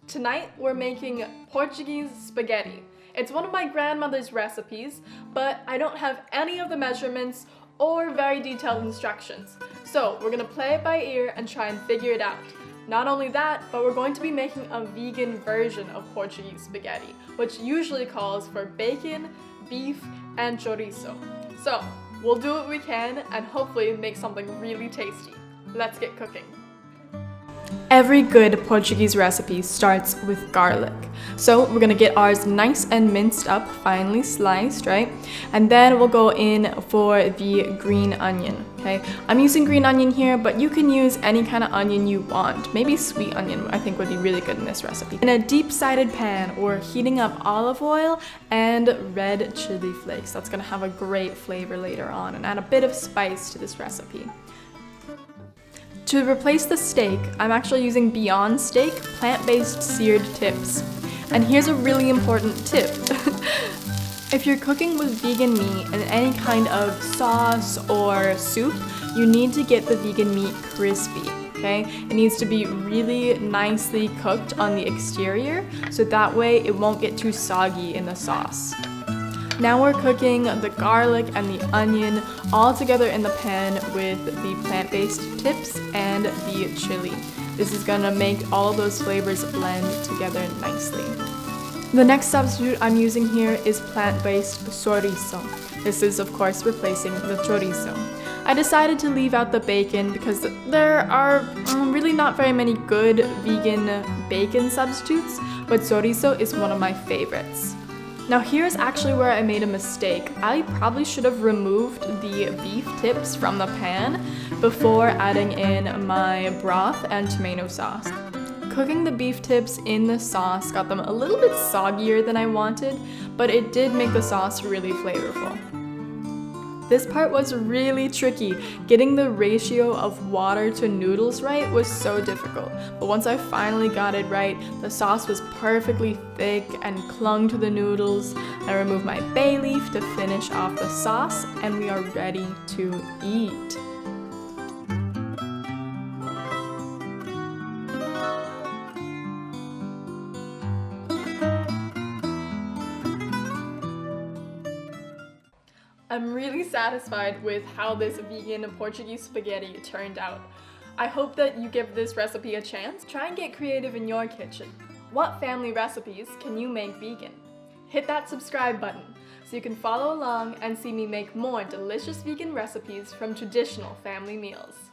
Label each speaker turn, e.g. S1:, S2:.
S1: Tonight we're making Portuguese spaghetti. It's one of my grandmother's recipes, but I don't have any of the measurements or very detailed instructions. So we're gonna play it by ear and try and figure it out. Not only that, but we're going to be making a vegan version of Portuguese spaghetti, which usually calls for bacon, beef, and chorizo. So we'll do what we can and hopefully make something really tasty. Let's get cooking. Every good Portuguese recipe starts with garlic. So we're gonna get ours nice and minced up, finely sliced, right? And then we'll go in for the green onion, okay? I'm using green onion here, but you can use any kind of onion you want. Maybe sweet onion I think would be really good in this recipe. In a deep-sided pan, we're heating up olive oil and red chili flakes. That's gonna have a great flavor later on and add a bit of spice to this recipe. To replace the steak, I'm actually using Bouillon steak, plant-based seared tips. And here's a really important tip. If you're cooking with vegan meat and any kind of sauce or soup, you need to get the vegan meat crispy, okay? It needs to be really nicely cooked on the exterior, so that way it won't get too soggy in the sauce. Now we're cooking the garlic and the onion all together in the pan with the plant-based tips and the chili. This is gonna make all of those flavors blend together nicely. The next substitute I'm using here is plant-based soyrizo. This is of course replacing the chorizo. I decided to leave out the bacon because there are really not very many good vegan bacon substitutes, but chorizo is one of my favorites. Now here's actually where I made a mistake. I probably should have removed the beef tips from the pan before adding in my broth and tomato sauce. Cooking the beef tips in the sauce got them a little bit soggier than I wanted, but it did make the sauce really flavorful. This part was really tricky. Getting the ratio of water to noodles right was so difficult. But once I finally got it right, the sauce was perfectly thick and clung to the noodles. I removed my bay leaf to finish off the sauce, and we are ready to eat. I'm really satisfied with how this vegan Portuguese spaghetti turned out. I hope that you give this recipe a chance. Try and get creative in your kitchen. What family recipes can you make vegan? Hit that subscribe button so you can follow along and see me make more delicious vegan recipes from traditional family meals.